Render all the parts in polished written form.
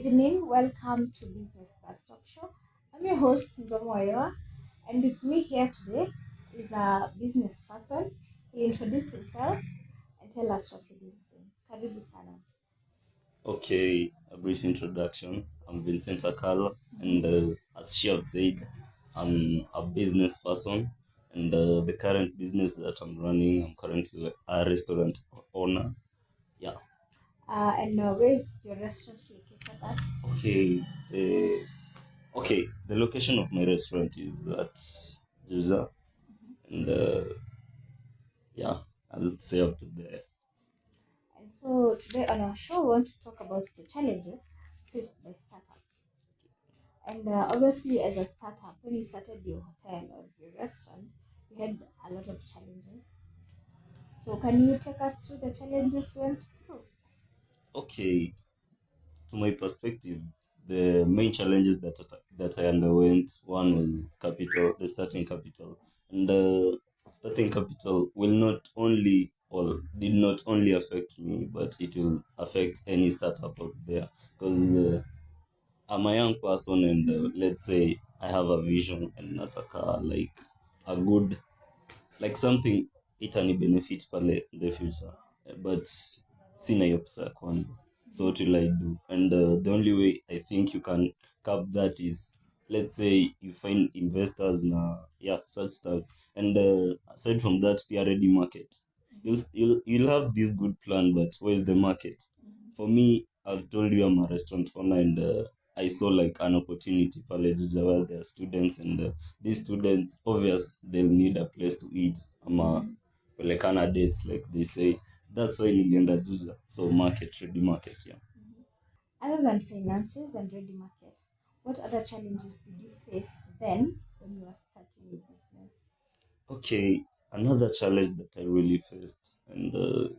evening. Welcome to Business Buzz Talk Show. I'm your host, Nzomoyoa, and with me here today is a business person. He'll introduce himself and tell us what he deals in. Karibu sana. Okay, a brief introduction. I'm Vincent Akala, and as she have said, I'm a business person. And the current business that I'm running, I'm currently a restaurant owner. Yeah. And where's your restaurant located at? Okay. The location of my restaurant is at Juza, and yeah, I'll say up to there. And so today on our show, we want to talk about the challenges faced by startups. And obviously, as a startup, when you started your hotel or your restaurant, you had a lot of challenges. So, can you take us through the challenges you went through? Okay, to my perspective, the main challenges that I underwent, one was capital, the starting capital, and the starting capital will not only or did not only affect me, but it will affect any startup out there. Because I'm a young person, and let's say I have a vision and not a car, like a good, like something itani benefit pale in the future, but sina hiyo pesa ya kwanza. So what will I do? And the only way I think you can cap that is, let's say you find investors na yeah, such stuffs. And aside from that, pia ready market. You'll have this good plan, but where's the market? For me, I've told you I'm a restaurant owner, and I saw like an opportunity pale Juja where there are students, and these students, obvious, they'll need a place to eat. Pelekana dates, like they say. That's why nilienda Juja. So market, ready market, yeah. Other than finances and ready market, what other challenges did you face then when you were starting your business? Okay, another challenge that I really faced, and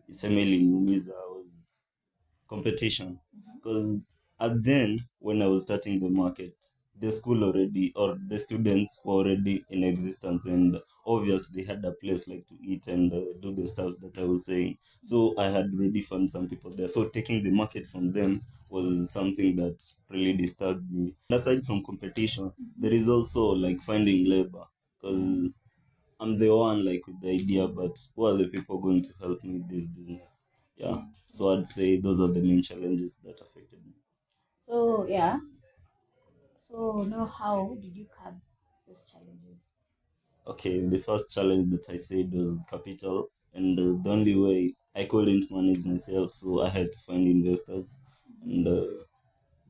it's mainly Numiza, was competition. Because at then, when I was starting the market, the school already, or the students were already in existence, and obviously had a place like to eat and do the stuff that I was saying. So I had already found some people there. So taking the market from them was something that really disturbed me. Aside from competition, there is also like finding labor, because I'm the one like with the idea, but who are the people going to help me with this business? Yeah. So I'd say those are the main challenges that affected me. So, yeah. So, now how did you curb those challenges? Okay, the first challenge that I said was capital, and the only way I couldn't manage myself, so I had to find investors, and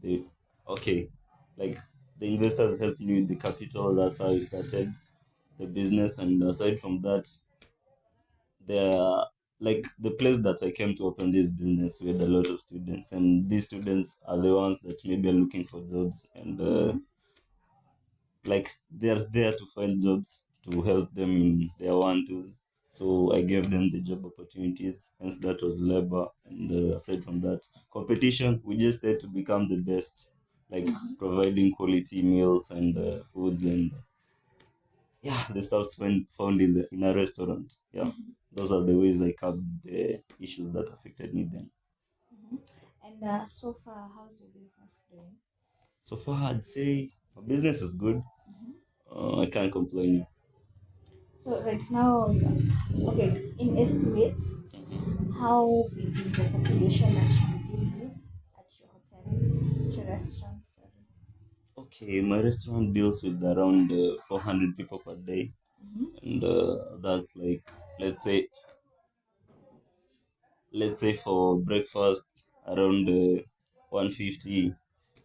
they okay, like the investors helped me with the capital. That's how I started the business, and aside from that, there like the place that I came to open this business, we had a lot of students, and these students are the ones that maybe are looking for jobs, and like they're there to find jobs to help them in their one twos. So I gave them the job opportunities, hence that was labor. And aside from that, competition, we just had to become the best, like providing quality meals and foods, and yeah, the stuff's found in a restaurant. Yeah, those are the ways I curbed the issues that affected me then. Mhm. And so far, how's your business doing? So far, I'd say my business is good. Mhm. I can't complain. So, right now, okay, in estimates, how big is the population that you deal with at your hotel, at your restaurant? Sorry. Okay, my restaurant deals with around 400 people per day, Mhm. and that's like, let's say, for breakfast around 150.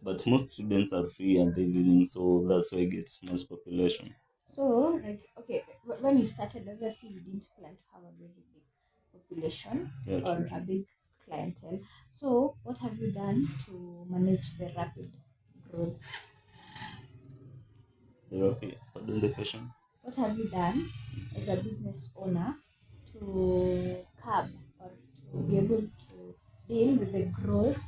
But most students are free at the evening, so that's why I get much population. So, right, okay, when you started, obviously you didn't plan to have a very big population Yeah, or true, a true. big clientele. So, what have you done to manage the rapid growth? Okay, pardon the question. What have you done as a business owner to curb or to be able to deal with the growth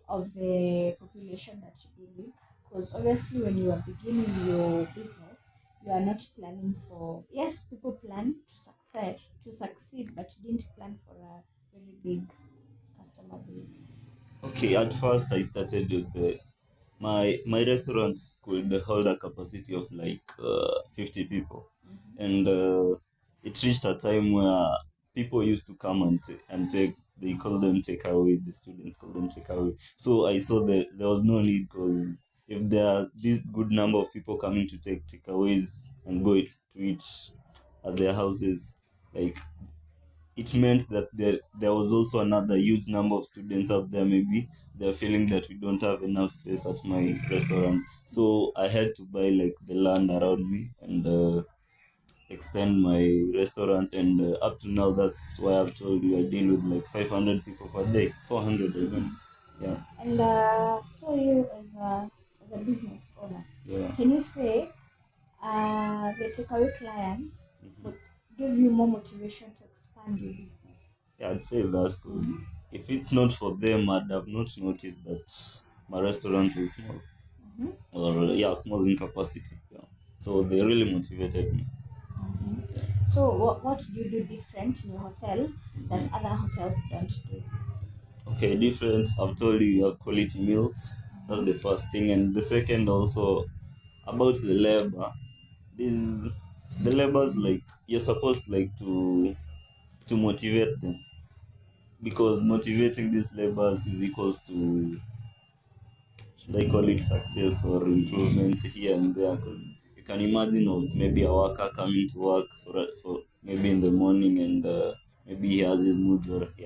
of the population that you deal with? Because obviously, when you are beginning your business, you are not planning for, yes, people plan to succeed, but you didn't plan for a very big customer base. Okay, at first I started with my restaurant could hold a capacity of like 50 people, and it reached a time where people used to come and take. They call them takeaway. The students call them takeaway. So I saw that there was no need, because if there are this good number of people coming to take takeaways and go to eat at their houses, like it meant that there was also another huge number of students out there. Maybe they're feeling that we don't have enough space at my restaurant. So I had to buy like the land around me and extend my restaurant. And up to now, that's why I've told you I deal with like 500 people per day, 400 even. Yeah. And so you as a business owner, Yeah. can you say the takeaway clients Mhm. would give you more motivation to expand your business? Yeah, I'd say that, because if it's not for them, I'd have not noticed that my restaurant was small. Mhm. Or yeah, small in capacity. Yeah. So they really motivated me. Mhm. So what do you do different in your hotel that other hotels don't do? Okay, different. I've told you, you have quality meals. That's the first thing. And the second also about the labor. This the labor's like you're supposed like to motivate them, because motivating these labors is equals to, should I call it, success or improvement here and there. Because you can imagine of maybe a worker coming to work for maybe in the morning, and maybe he has his moods, or he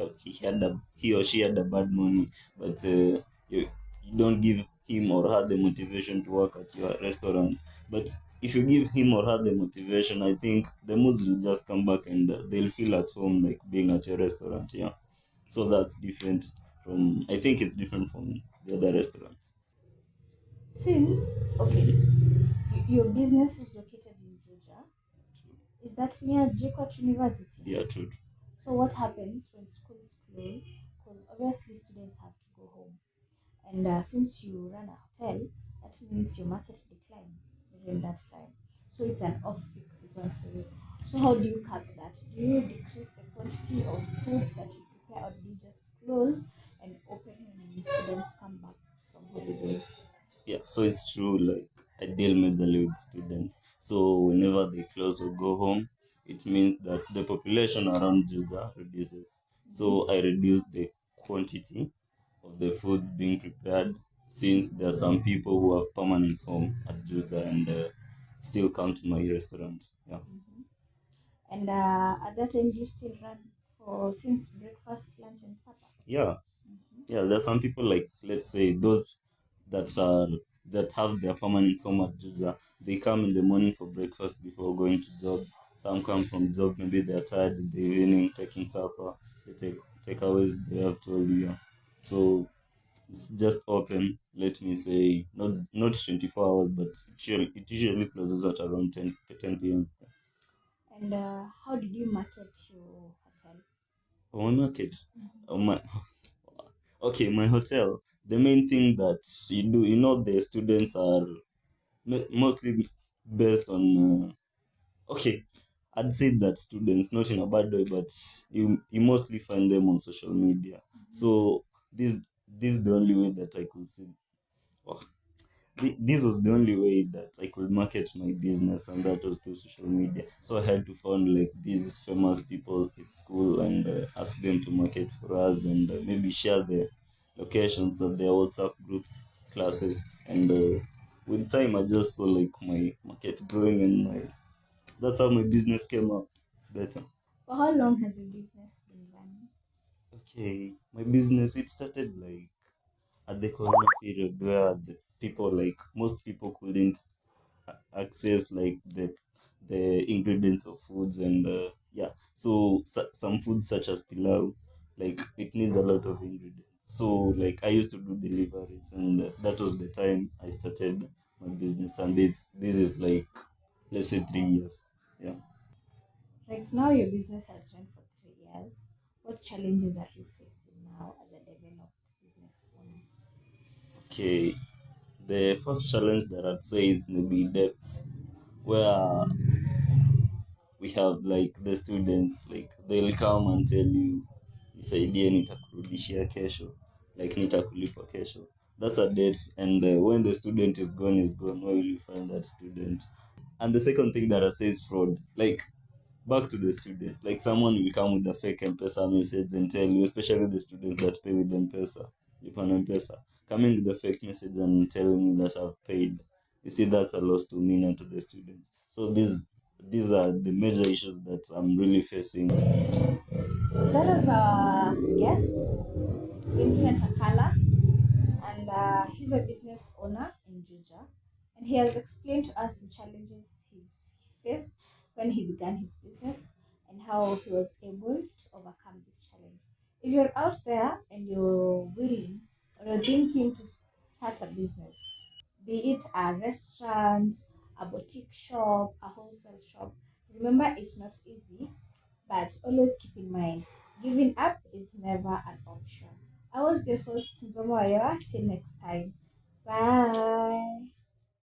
or she had a bad morning, but you don't give him or her the motivation to work at your restaurant. But if you give him or her the motivation, I think the moods will just come back, and they'll feel at home like being at your restaurant. Yeah. So that's different from, I think it's different from the other restaurants. Since okay, your business is located in Georgia, is that near JKUAT University? Yeah, true. So what happens when schools close? Because obviously students have to go home, and since you run a hotel, that means your market declines during that time. So it's an off-peak season for you. So how do you cut that? Do you decrease the quantity of food that you prepare, or do you just close and open when students come back from holidays? Yeah, so it's true. Like I deal majorly with students. So whenever they close or go home, it means that the population around Juza reduces. So I reduce the quantity of the foods being prepared, since there are some people who have permanent home at Juza and still come to my restaurant. Yeah. Mhm. And at that time, do you still run for since breakfast, lunch, and supper? Yeah. Mhm. Yeah, there's some people, like let's say those that are that have their permanent home at Juza. They come in the morning for breakfast before going to jobs. Some come from job, maybe they're tired in the evening taking supper. They take takeaways, they have told you. Yeah. So it's just open, let me say, not 24 hours, but it usually closes at around 10 p.m. And how did you market your hotel? On markets. Mhm. On my Okay, my hotel, the main thing that you do, the students are mostly based on okay, I'd say that students, not in a bad way, but you mostly find them on social media. So this is the only way that I could say, oh, this was the only way that I could market my business, and that was through social media. So I had to find like these famous people at school and ask them to market for us, and maybe share the locations of their WhatsApp groups, classes, and with time I just saw like my market growing, and that's how my business came up better. For how long has your business been running? Okay, my business, it started like at the corona period, where the people, like most people, couldn't access like the ingredients of foods, and yeah, so some foods such as pilau, like it needs a lot of ingredients. So like I used to do deliveries, and that was the time I started my business, and this is like, let's say, 3 years. Yeah. Right now, your business has run for 3 years. What challenges are you facing now as a developed business owner? Okay, the first challenge that I'd say is maybe debt, where we have like the students, like they'll come and tell you nisaidie nitakurudishia kesho, like nitakulipa kesho. That's a debt, and when the student is gone, where will you find that student? And the second thing that I say is fraud. Like, back to the student, like someone will come with a fake M-Pesa message and tell you, especially the students that pay with M-Pesa, Lipa na M-Pesa, coming with a fake message and telling me that I've paid. You see, that's a loss to me, not to the students. So these are the major issues that I'm really facing. That was our guest, Vincent Akala, and he's a business owner in Juja. And he has explained to us the challenges he faced when he began his business and how he was able to overcome this challenge. If you're out there and you're willing or you're thinking to start a business, be it a restaurant, a boutique shop, a wholesale shop, remember it's not easy, but always keep in mind giving up is never an option. I was your host, Nzomo Ayoa. Till next time. Bye.